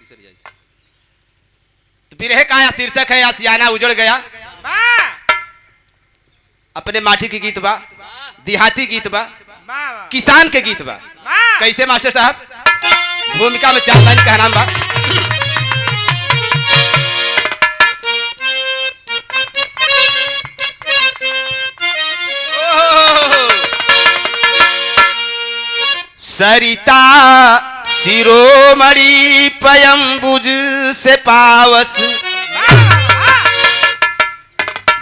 तो बिरहे का शीर्षक है आशियाना उजड़ गया। अपने माटी की गीत बा, देहाती गीत बा, किसान के गीत बा। कैसे मास्टर साहब? भूमिका में 4 लाइन का नाम बा। सरिता शिरोमणि पयंबुज से पावस,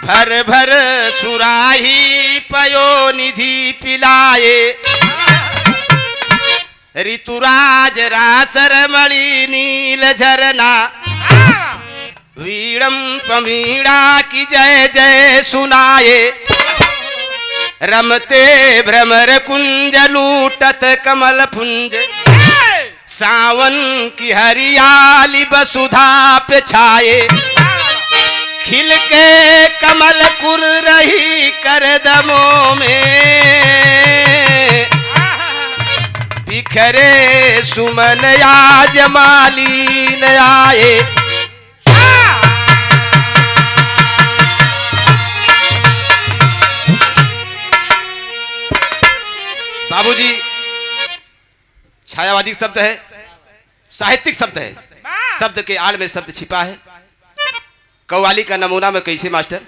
भर भर सुराही पयो निधि पिलाए। ऋतुराज रासरमणि नील झरना, वीणम पमीड़ा की जय जय सुनाए। रमते भ्रमर कुंज लूटत कमल पुंज, सावन की हरियाली वसुधा पे छाए। खिल के कमल कुर रही कर दमों में, बिखरे सुमन आज मालीन आए। बाबूजी छायावादी शब्द है, साहित्यिक शब्द है। शब्द के आड़ में शब्द छिपा है। कव्वाली का नमूना में कैसे मास्टर?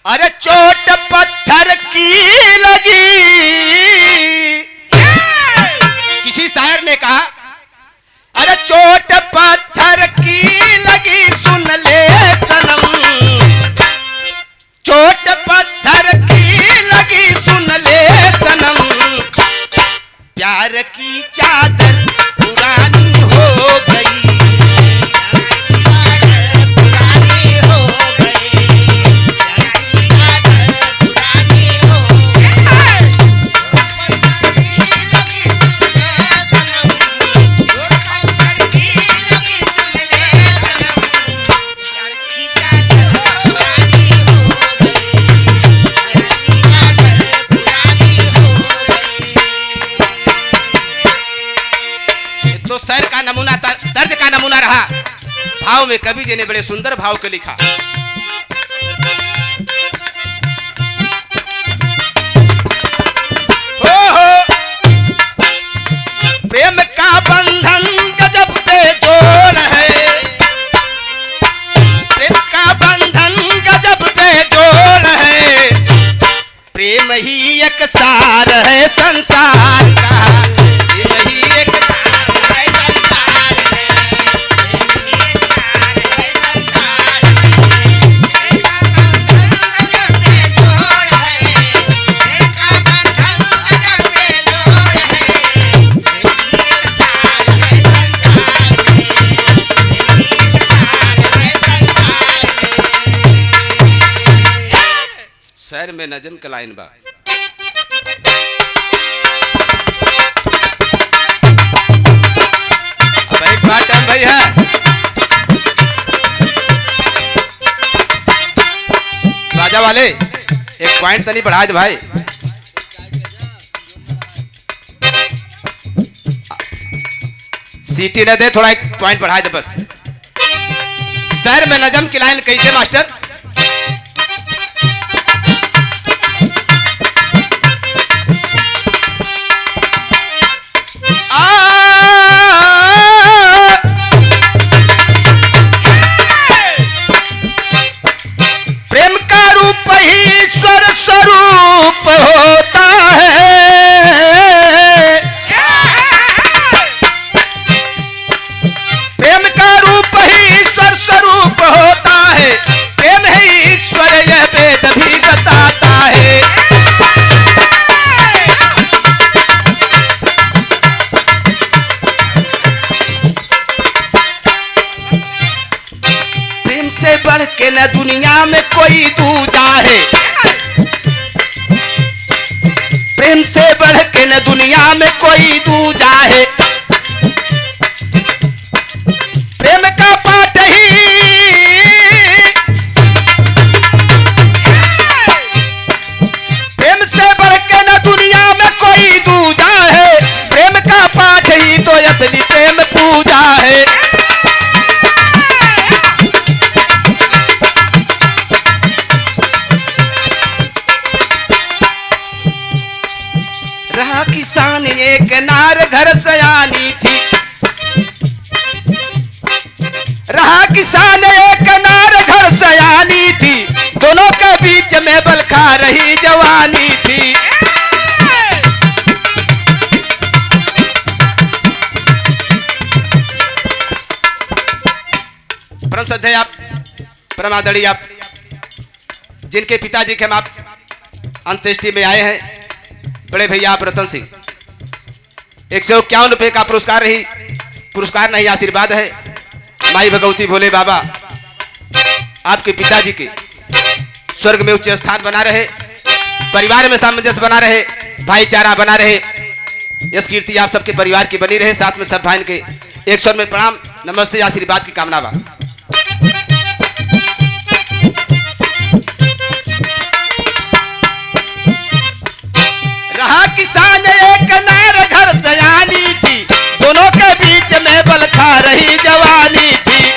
अरे चोट पत्थर की लगी, किसी शायर ने कहा, अरे चोट पत्थर की लगी सुन ले सनम। चोट पत्थर की लगी सुन ले सनम, प्यार की चादर पुरानी हो गई। पुरानी हो गई, पुरानी हो तो शहर का नमूना, दर्ज का नमूना रहा। भाव में कवि जी ने बड़े सुंदर भाव को लिखा। प्रेम का बंधन गजब बेजोड़ है, प्रेम का बंधन गजब बेजोड़ है। प्रेम ही एक सार है संसार का, प्रेम ही एक शहर में नजम का लाइन बा। अब एक बात टाइम भाई है, राजा वाले एक पॉइंट तो नहीं बढ़ा दे भाई। सीटी न दे, थोड़ा एक पॉइंट बढ़ा दे बस। शहर में नजम की लाइन कैसे मास्टर? प्रेम का रूप ही ईश्वर स्वरूप होता है। प्रेम का रूप ही ईश्वर स्वरूप होता है। प्रेम है ईश्वर यह वेद भी बताता है। प्रेम से बढ़ के न दुनिया में कोई दूजा है। प्रेम से बढ़ के न दुनिया में कोई दूजा है। प्रेम का पाठ ही किसान एक नार घर सयानी थी, दोनों के बीच में बलखा रही जवानी थी। परम श्रद्धेय आप, परम आदरणीय आप, जिनके पिताजी के हम आप अंत्येष्टि में आए हैं, बड़े भैया आप रतन सिंह, 151 रुपए का पुरस्कार नहीं आशीर्वाद है। माई भगवती भोले बाबा आपके पिताजी के स्वर्ग में उच्च स्थान बना रहे, परिवार में सामंजस्य बना रहे, भाईचारा बना रहे, यश कीर्ति आप सबके परिवार की बनी रहे। साथ में सब भाई के एक स्वर में प्रणाम नमस्ते आशीर्वाद की कामना बा। रहा किसान एक नार घर सयानी थी, दोनों के बीच में बलखा रही जवानी थी।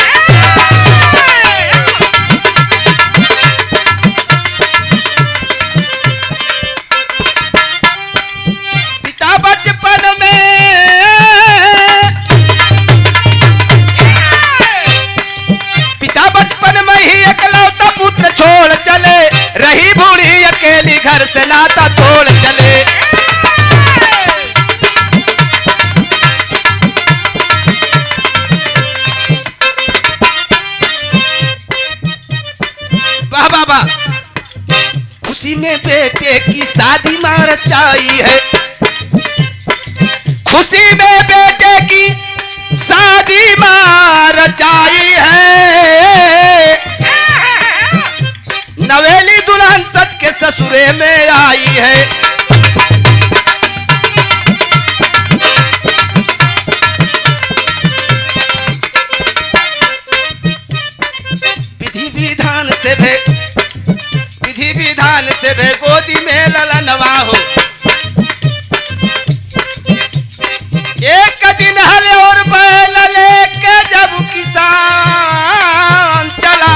पिता बचपन में ही एकलौता पुत्र छोड़ चले, रही बूढ़ी अकेली घर से नाता तोड़ चले। वाह वाह वाह, खुशी में बेटे की शादी मां रचाई है, खुशी में बेटे की शादी मां रचाई है। नवेली दुल्हन सच के ससुरे में आई है। विधि विधान से भे गोदी में ललनवा हो। एक दिन हल और बैल लेके जब किसान चला,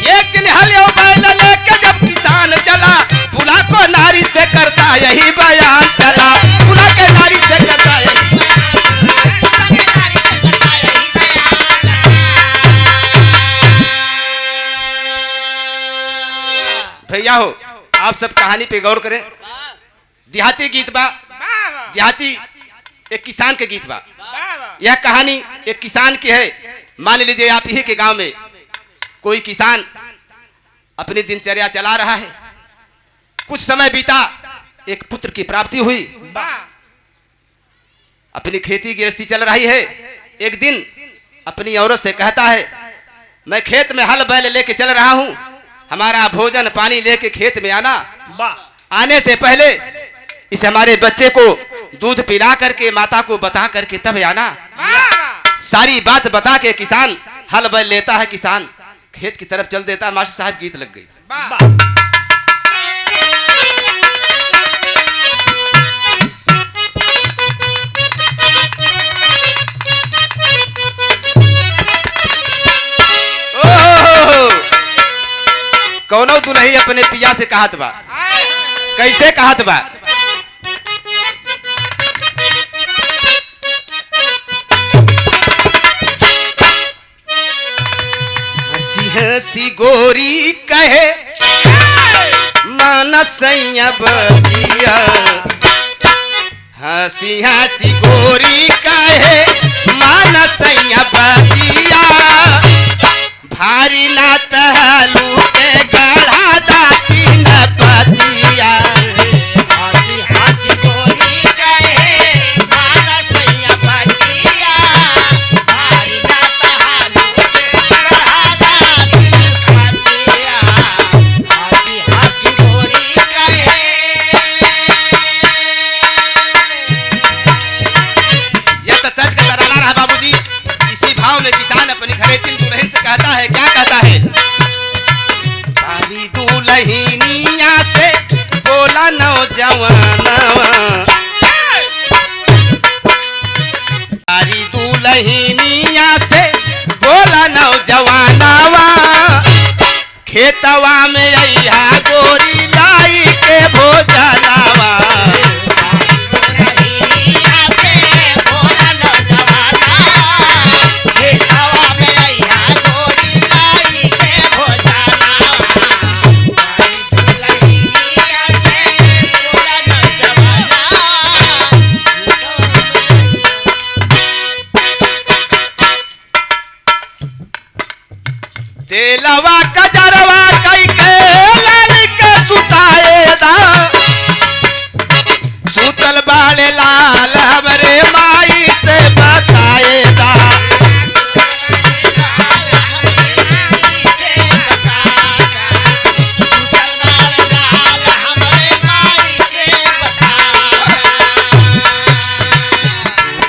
एक दिन हल और बैल लेके जब किसान चला, बुला को नारी से करता यही बयान चला, बुला के नारी से करता यही। भैया हो, आप सब कहानी पे गौर करें। देहाती गीत बा, देहाती एक किसान के गीत बा। यह कहानी एक किसान की है। मान लीजिए आप ही के गांव में कोई किसान अपनी दिनचर्या चला रहा है, कुछ समय बीता, एक पुत्र की प्राप्ति हुई, अपनी खेती गृहस्थी चल रही है। एक दिन अपनी औरत से कहता है, मैं खेत में हल बैल लेके चल रहा हूं, हमारा भोजन पानी लेके खेत में आना, आने से पहले इस हमारे बच्चे को दूध पिला करके माता को बता करके तब आना। सारी बात बता के किसान हल बैल लेता है, किसान खेत की तरफ चल देता। मास्टर साहब गीत लग गई। कौनो दुल्ही अपने पिया से कहत बा, कैसे कहत बा? हंसी हंसी गोरी कहे मानसैया बतिया, हंसी हंसी गोरी कहे मानसैया बतिया, भारी ना तहलू के गढ़ा दाती न पतिया। हंसी हंसी गोरी कहे मानसैया बतिया, भारी ना तहलू के गढ़ा दाती न पतिया। हंसी हंसी गोरी कहे। यह तो तर्ज का तराना रहा बाबूजी। इसी भाव में किसान अपनी घरे तीन दुल्हन से कहता है, क्या कहता है? तारी दुल्हनिया से बोला नौजवानवा, तारी दुल्हनिया से बोला नौजवानवा, खेतवा में अइहा गोरी लाई के भोजनवा। दुल्हनिया से बोला नौजवानवा, तेलवा कजरवा कई के लाल के सुताएदा सूतल बाले लाल हमरे माई से बताएदा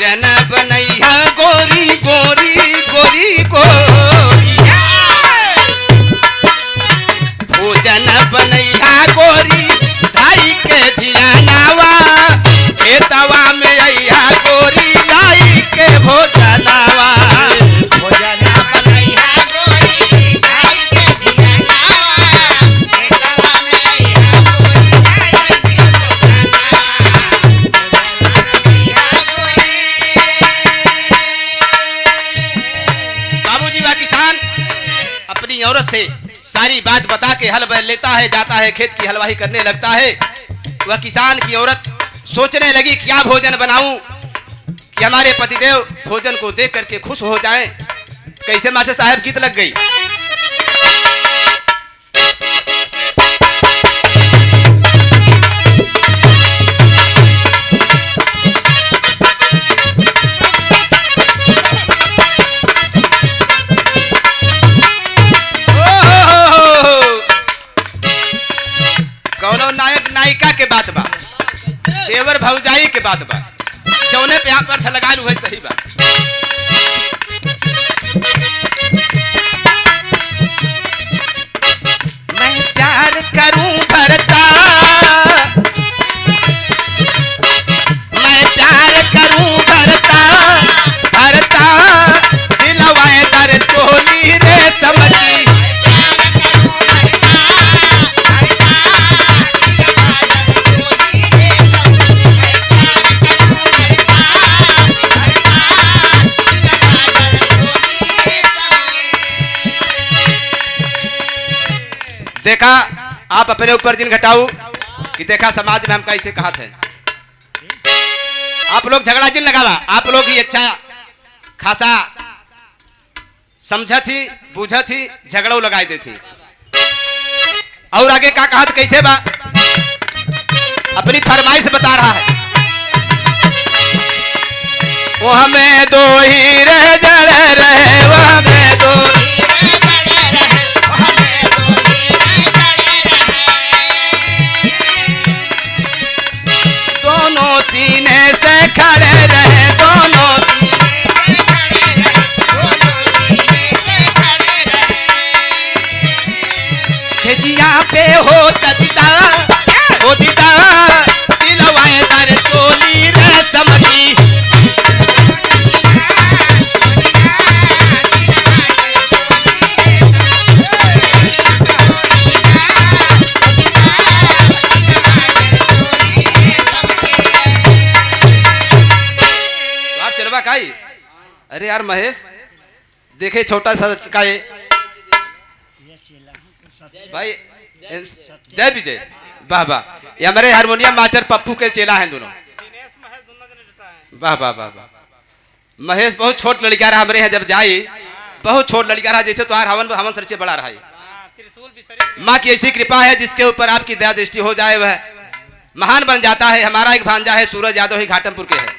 जन बनैया गोरी गोरी गोरी गोरी भोजन बनैया गोरी धाई के धियानावा खेतवा में अइहा गोरी लाई के भोजनावा भोजन बनैया गोरी धाई के धियानावा खेतवा में अइहा गोरी बाबूजी वा किसान अपनी औरत से सारी बात बता के हल बैल लेता है, जाता है खेत की हलवाही करने लगता है। वह किसान की औरत सोचने लगी क्या भोजन बनाऊं कि हमारे पतिदेव भोजन को देख करके खुश हो जाएं। कैसे मास्टर साहब गीत लग गई। कौनो नायक नायिका के बात बा, देवर भौजाई के बात बा, जौने पे आप अर्थ लगा लू है सही बा। मैं प्यार करूं भरता, मैं प्यार करूं भरता, भरता सिलवाए दर चोली रे समझी। देखा आप अपने ऊपर जिन घटाओ कि देखा समाज में हम कैसे कहा थे। आप लोग झगड़ा जिन लगावा, आप लोग ही अच्छा खासा समझा थी बूझा थी झगड़ा लगाई दे थी। और आगे का कहा कैसे बा अपनी फरमाइश बता रहा है। वो हमें दो ही रह जड़े रहे, वो हमें दो सीने से खड़े रहे, दोनों सीने से खड़े रहे, दोनों सीने से खड़े रहे। सेजिया पे हो दीदा, हो दीदा सिलवाए दर चोली रे समझी। काई अरे यार महेश देखे छोटा सा का ये भाई जय विजय वाह वाह, ये हमारे हारमोनियम मास्टर पप्पू के चेला हैं दोनों। वाह वाह वाह वाह। महेश बहुत छोट लड़का रहा हमारे यहाँ जब जाए, बहुत छोट लड़का रहा जैसे तुम्हारा हवन हवन सरचे बड़ा रहा है। माँ की ऐसी कृपा है जिसके ऊपर आपकी दया दृष्टि हो जाए वह महान बन जाता है। हमारा एक भांजा है सूरज यादव ही घाटमपुर के है,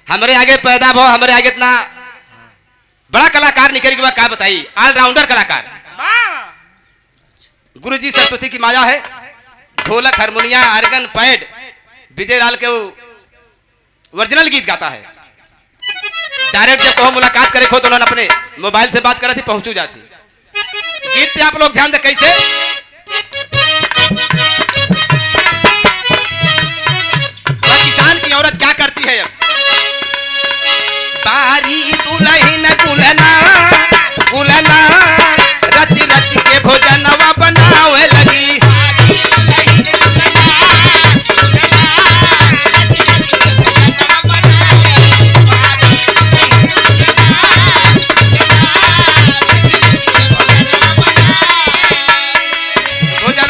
हमारे आगे पैदा हो, हमारे आगे इतना बड़ा कलाकार निकल गया क्या बताइए, ऑलराउंडर कलाकार। गुरुजी सरस्वती की माया है, ढोलक हारमोनिया आर्गन पैड विजय लाल के ओरिजिनल गीत गाता है। डायरेक्ट जब कहो मुलाकात करे खो तो उन्होंने अपने मोबाइल से बात करा थी पहुंचू जाती। गीत पे आप लोग ध्यान दे कैसे किसान की औरत क्या करती है। अब बारी दुल्हन गुलना गुलना रच रच के भोजनवा बनावे लगी। भोजन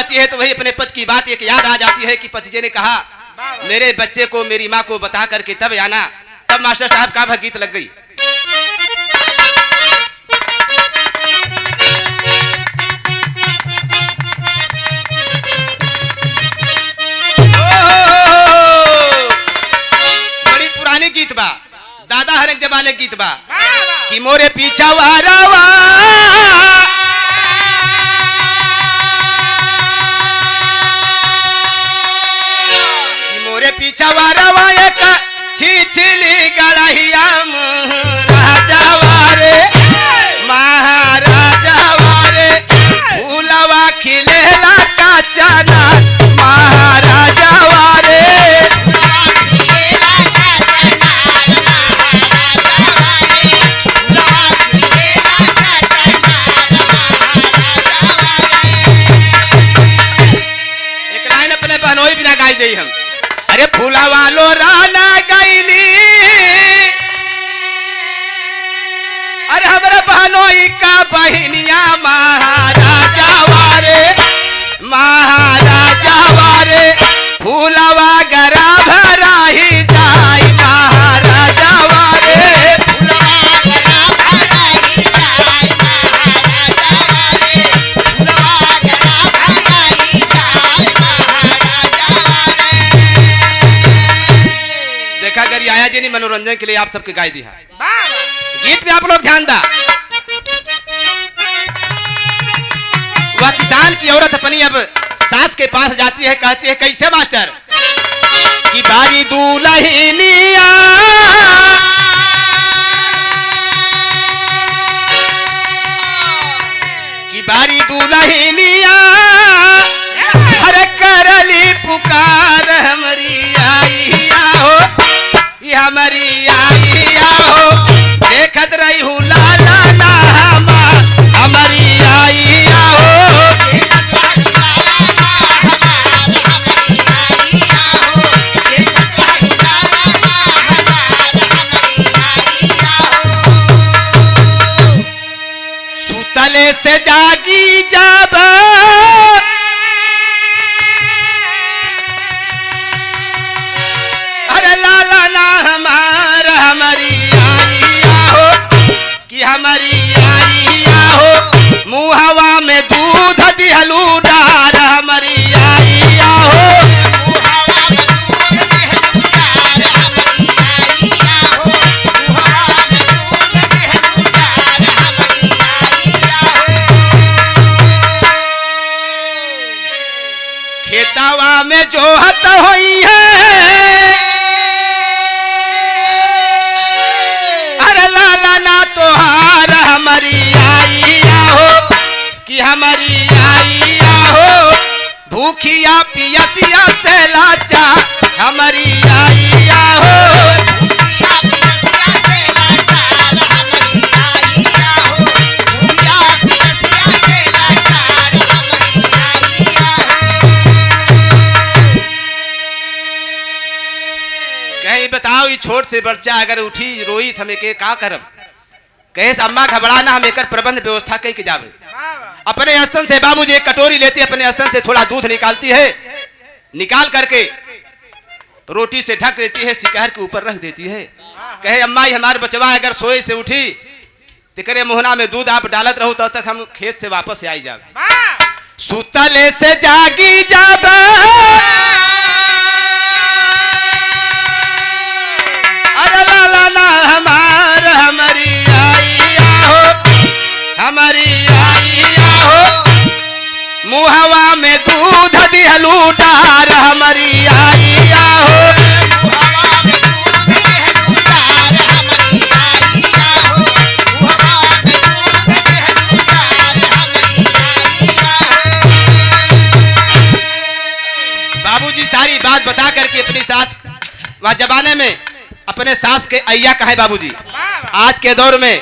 जाती है तो वही अपने पति की बात एक याद आ जाती है कि पतिजी ने कहा मेरे बच्चे को मेरी माँ को बता करके तब आना। तब मास्टर साहब का गीत लग गई। बड़ी पुरानी गीत बा, दादा हर एक जमाने गीत बा कि मोरे पीछा वारावा पीछा वारावा एक छिछली गड़हिया महाराजा वारे महाराजा वारे फूलवा खिलेला काचना महाराजा वारे एक लाइन अपने बहनोई बिना गाई दी हम। अरे फूला वालो राना गईली अरे हमारे बहनोई का बहनिया महाराजा वारे महाराजा वारे फूलवा गरा भरा ही जाई महाराजा वारे आया जी ने मनोरंजन के लिए आप सबके गाय दी है। गीत में आप लोग ध्यान दा। वह किसान की औरत अपनी अब सास के पास जाती है, कहती है कैसे मास्टर कि बारी दुल्हनिया कि बारी दुल्हनिया अरे करली पुकार हमारी आई हो हमारी आई हो देखत रही हूँ लाला नामा हमारी आई हो सुतले से जागी जाब हमारी आइया हो कि हमारी आइया हो मुहवा में दूध दिहलू डार हमारी आइया हो खेतवा में जोहत होई है तोहार हमारी आइया हो कि हमारी आइया हो भूखिया पियसिया से लाचा हमारी आइया हो कहीं बताओ ये छोट से बच्चा अगर उठी रोई हमें के का करब कहे अम्मा घबराना हम एक प्रबंध व्यवस्था कह के जावे। अपने स्तन से बाबूजी एक कटोरी लेती है, अपने स्तन से थोड़ा दूध निकालती है, निकाल करके रोटी से ढक देती है, शिकार के ऊपर रख देती है। कहे अम्मा हमारे बचवा अगर सोए से उठी तो करे मोहना में दूध आप डालत रहो तब तक हम खेत से वापस आई जावे। सुतले से जागी जावे अरे लाला ना हमार हमारी हमारी आइया हो मुहवा में दूध दिहलू डार हमारी आइया हो बाबूजी सारी बात बता करके अपनी सास वह जमाने में अपने सास के अय्या कहे बाबूजी। आज के दौर में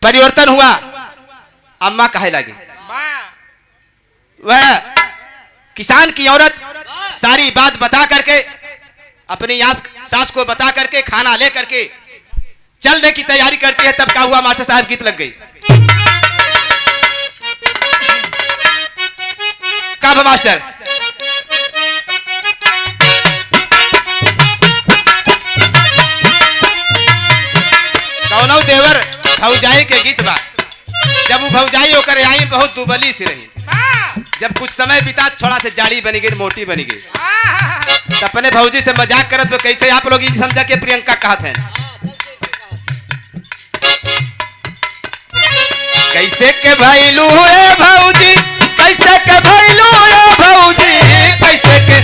परिवर्तन हुआ, अम्मा कहे लगे। वह किसान की औरत सारी बात बता करके अपनी सास को बता करके खाना ले करके चलने की तैयारी करती है। तब क्या हुआ मास्टर साहब, गीत लग गई। का मास्टर कौनो देवर भौजाई के गीत बा। जब वो भौजाई होकर आई बहुत दुबली सी रही, जब कुछ समय बीता थोड़ा से जाड़ी बनी गई, मोटी बनी गई, तो अपने भौजी से मजाक करत तो कैसे आप लोग समझा के प्रियंका कहत हैं कैसे के भैलू है भौजी, कैसे के भैलू है भौजी, कैसे के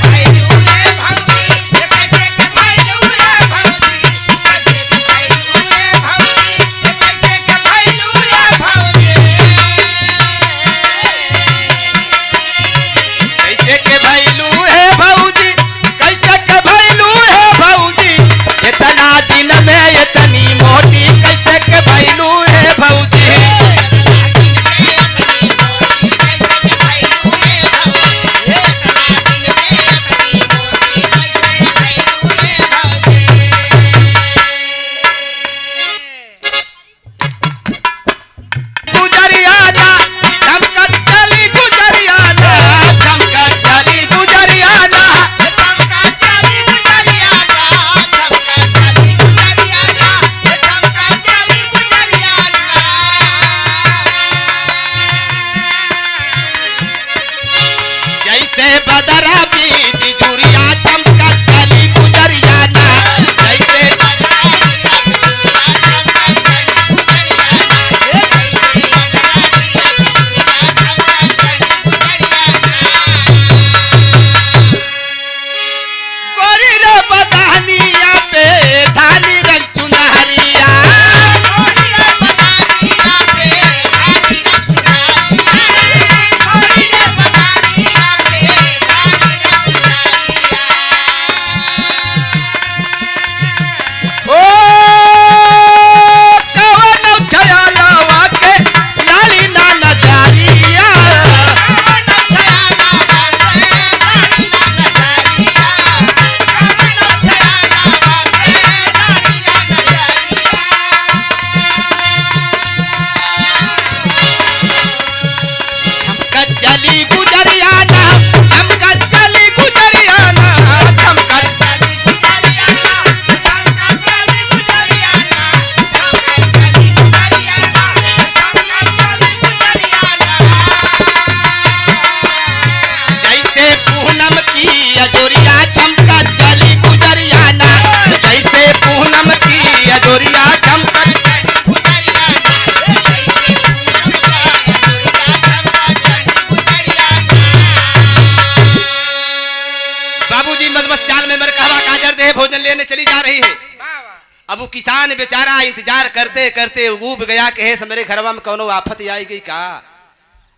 किसान बेचारा इंतजार करते करते उब गया कि हे मेरे घरवा में कौनो आफत आई गई का,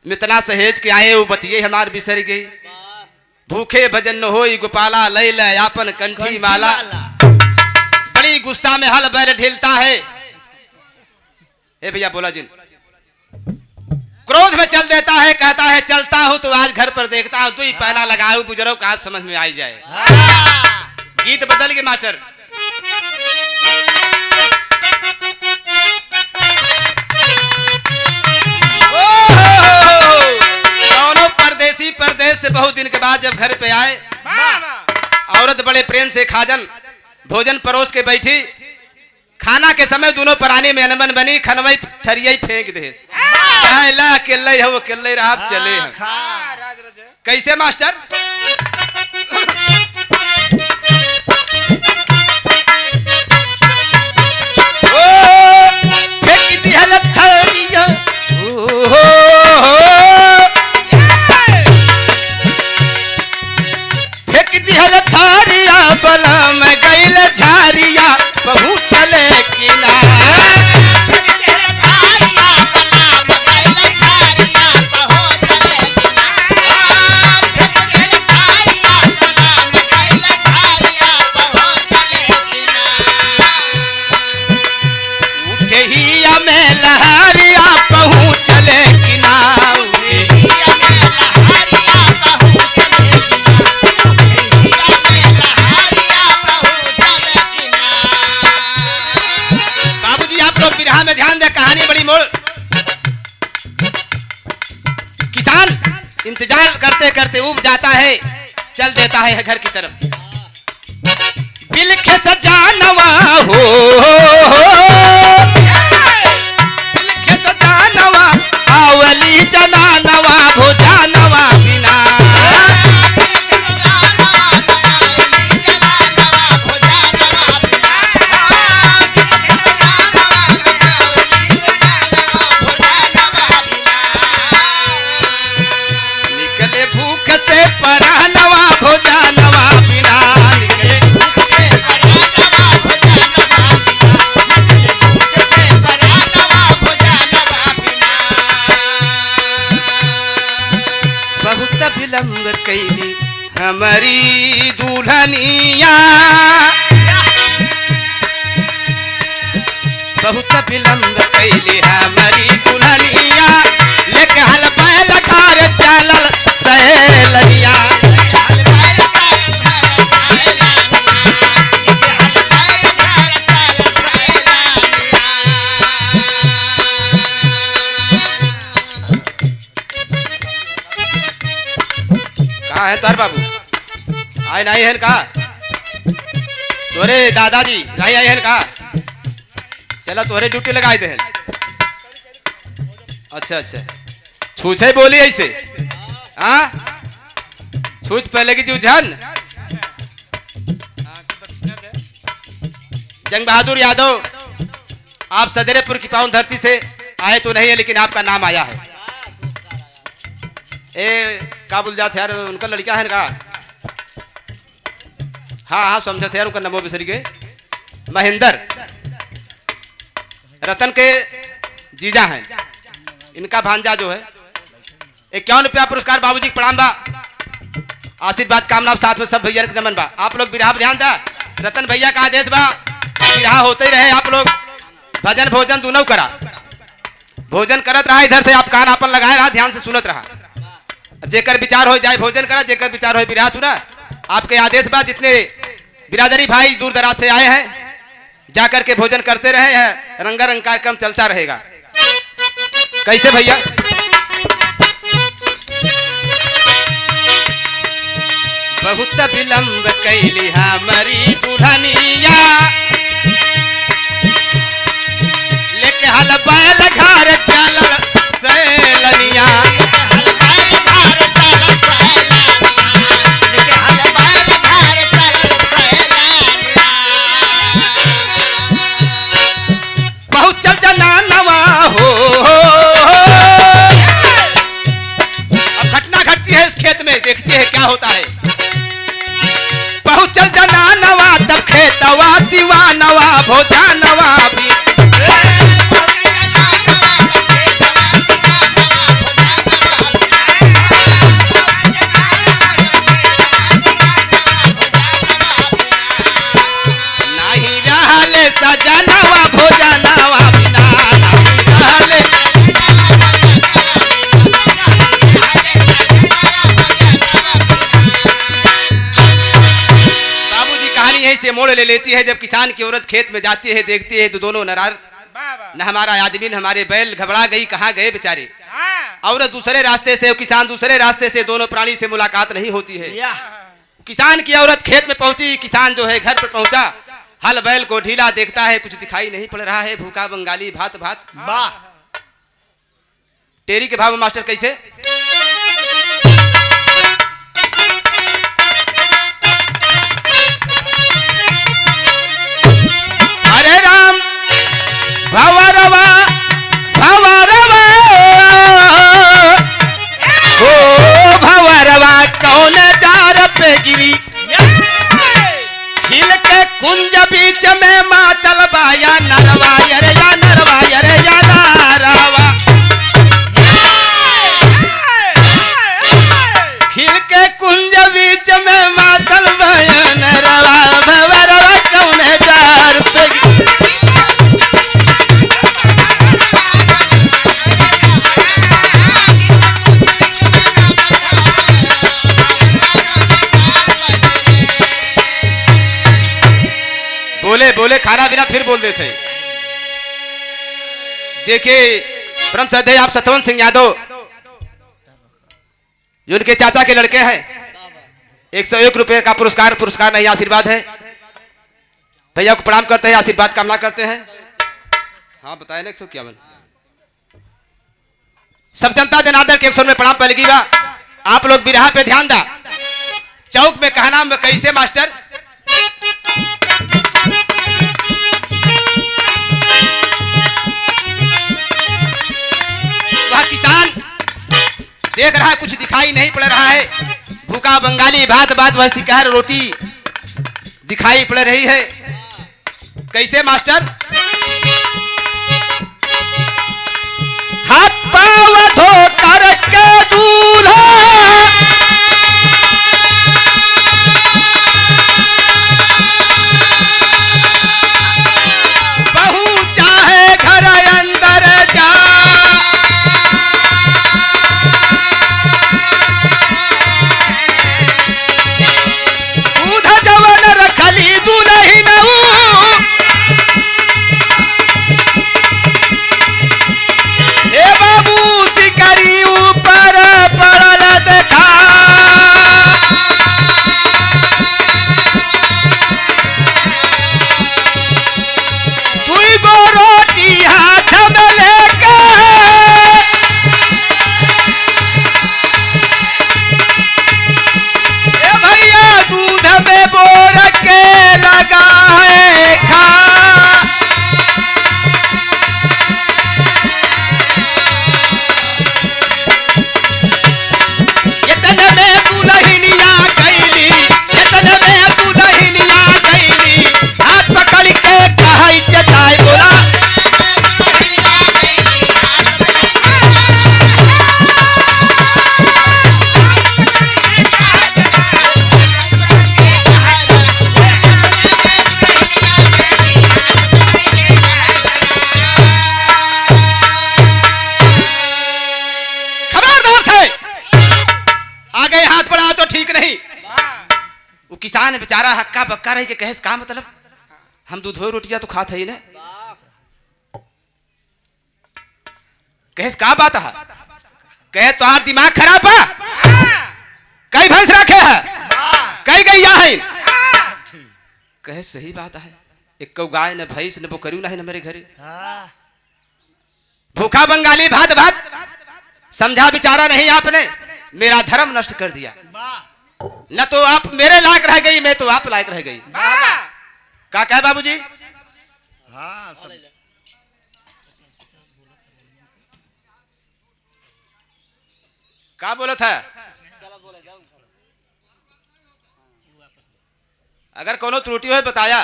इतना सहेज के आए वो बतिये हमार बिसर गई, भूखे भजन न होई गोपाला लैल यापन कंठी माला। बड़ी गुस्सा में हल बैर ढीलता है, ए भैया बोला जिन क्रोध में चल देता है, कहता है चलता हूं तो आज घर पर देखता हूं, तू ही पहला लगाओ बुजुर्ग का समझ में आई जाए। गीत बदल गए मास्टर। परदेश से बहुत दिन के बाद जब घर पे आए, औरत बड़े प्रेम से खाजन भोजन परोस के बैठी, खाना के समय दोनों प्राणी में अनबन बनी, खनवई थरियाई फेंक दे, अकेले हो अकेले आप चले हैं। कैसे मास्टर? फेंक दी है थरिया, बला में गैल झारिया बहु चले किनारे। करते करते ऊब जाता है, चल देता है घर की तरफ। बिलखे सजानवा हो, बिलखे सजानवा आवली जनानवा भोजानवा बिना। निकले भूख से परानवा भोजानवा बिना, निकले भूख से परानवा भोजानवा बिना। बहुत विलम्ब कैली हमारी दुल्हनिया, बहुत विलम्ब कैली हमारी दुल्हनिया, लेके हल बैल घर चलल सहेलिया। कहाँ है तार बाबू? आए नहीं है का? तोरे दादाजी नहीं आए हैं का? चला तोरे ड्यूटी लगाए थे। अच्छा अच्छा, छूछे बोली ऐसे? हाँ, छूछ पहले की जूझन। जंग बहादुर यादव, आप सदरेपुर की पावन धरती से आए तो नहीं है, लेकिन आपका नाम आया है। ए काबुल जाते यार, उनका लड़का है का? हाँ हाँ समझा थे यार, उनका नमो बिसरी के महेंद्र रतन के जीजा हैं। इनका भांजा जो है 51 रुपया पुरस्कार। बाबूजी प्रणाम बा, आशीर्वाद कामना साथ में सब भैया नमन बा। आप लोग बिरहा ध्यान दा, रतन भैया का आदेश बा, बिरहा होते ही रहे। आप लोग भजन भोजन दोनों करा, भोजन करत रहा, इधर से आप कान आपन लगाए रहा, ध्यान से सुनत रहा। अब जेकर विचार हो जाए भोजन करा, जेकर विचार हो बिरहा सुना। आपके आदेश बा, जितने बिरादरी भाई दूर दराज से आए हैं जाकर के भोजन करते रहे हैं, रंगारंग कार्यक्रम चलता रहेगा। कैसे भैया? बहुत विलम्ब कैली हमारी दुल्हनिया, लेके हल बैल घर चलल सहेलिया। बहुत चल जनानवा हो, अब घटना घटती है इस खेत में, देखते हैं क्या होता है। बहुत चल जनानवा तब खेतवा सिवानवा भोजानवा भी। नहीं रहले सजनवा भोजनवा बिना, नहीं रहले। बाबूजी कहानी यहीं से मोड़ ले लेती है। जब किसान की औरत खेत में जाती है, देखती है तो दोनों नाराज, न हमारा आदमी न हमारे बैल, घबरा गई, कहाँ गए बेचारे। औरत दूसरे रास्ते से, किसान दूसरे रास्ते से, दोनों प्राणी से मुलाकात नहीं होती है। किसान की औरत खेत में पहुंची, किसान जो है घर पर पहुंचा, हल बैल को ढीला देखता है, कुछ दिखाई नहीं पड़ रहा है। भूखा बंगाली भात भात वाह। टेरी के भाव मास्टर कैसे? अरे राम भवरवा भवरवा हो, भवरवा कौन डार पे गिरी, खिल के कुंज बीच में मातल बाया नरवा यरे या नरवा यरे या नारवा। खिल के कुंज बीच में मातल बाया नरवा, भवरवा कौन डार पे बोले बोले खाना बिना फिर बोल देते। देखिए परम श्रद्धेय आप सतवंत सिंह यादव जो उनके चाचा के लड़के हैं 101 रुपए का पुरस्कार नहीं आशीर्वाद है। भैया को प्रणाम करते हैं, आशीर्वाद कामना करते हैं। हाँ बताए ना 151 सब जनता जनार्दन के 100 में प्रणाम पहले की बा। आप लोग बिरहा पे ध्यान दा। चौक में कहना में कैसे मास्टर वह किसान देख रहा है, कुछ दिखाई नहीं पड़ रहा है। भूखा बंगाली भात भात वह सिकहर रोटी दिखाई पड़ रही है। कैसे मास्टर हाथ पाव धो करके दूल्हा बहू चाहे घर अंदर जा दूध जवन रखली दुलही किसान बेचारा हक्का बक्का रही के कहे का मतलब हम दूध हो रोटियां तो खाते ही ना। कहे का बात है कहे तुम्हार दिमाग खराब बा कई भैंस रखे है कई गैया है कहे सही बात है एक गाय न भैंस न बकरी ना है न मेरे घरे। भूखा बंगाली भात भात समझा बेचारा नहीं आपने मेरा धर्म नष्ट कर दिया। न तो आप मेरे लायक रह गई मैं तो आप लायक रह गई। क्या कहे बाबूजी? हाँ क्या बोला था? अगर कोनो त्रुटि हो बताया।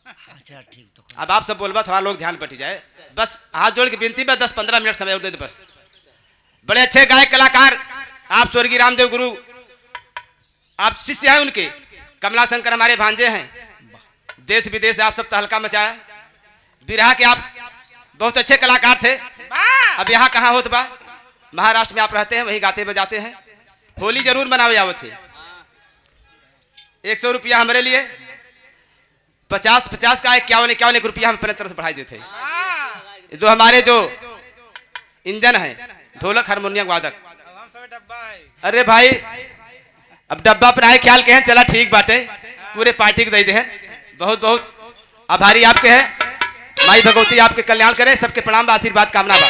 अच्छा ठीक तो अब आप सब बोलबा थोड़ा लोग ध्यान बटी जाए। बस हाथ जोड़ के विनती में 10-15 मिनट समय दे दे बस। बड़े अच्छे गायक कलाकार आप स्वर्गीय रामदेव गुरु आप शिष्य हैं उनके। कमला शंकर हमारे भांजे हैं। देश विदेश आप सब तहलका मचाया। बिरहा के आप बहुत अच्छे कलाकार थे। अब यहाँ कहाँ होत बा? महाराष्ट्र में आप रहते हैं वहीं गाते बजाते हैं। होली जरूर मनावे आवत थे। 100 रुपया हमारे लिए 50 का 51 रुपया हम अपने तरफ से बढ़ाई देते हैं। जो हमारे जो इंजन है ढोलक हारमोनियम वादक अरे भाई अब डब्बा अपना ख्याल के हैं चला ठीक बाटे पूरे पार्टी को दे दे हैं। बहुत बहुत आभारी आपके हैं। माई भगवती आपके कल्याण करे। सबके प्रणाम आशीर्वाद कामना बा।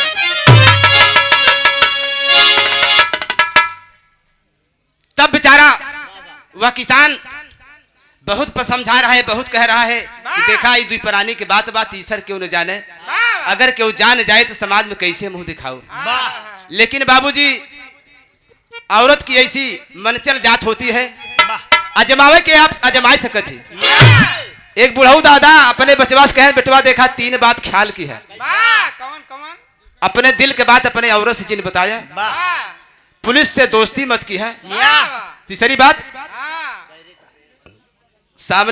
तब बेचारा वह किसान बहुत समझा रहा है बहुत कह रहा है कि देखा ये द्विपरानी के बात ईश्वर क्यों न जाने। अगर क्यों जान जाए तो समाज में कैसे मुंह दिखाओ। लेकिन बाबूजी औरत की ऐसी मनचल जात होती है अजमावे के आप अजमाए सकत ही। एक बुढ़ऊ दादा अपने बचवा से कहे बेटवा देखा 3 बात ख्याल की है। कौन? अपने दिल के बात अपने औरत से जिन बताया। पुलिस से दोस्ती मत की है। तीसरी बात सामने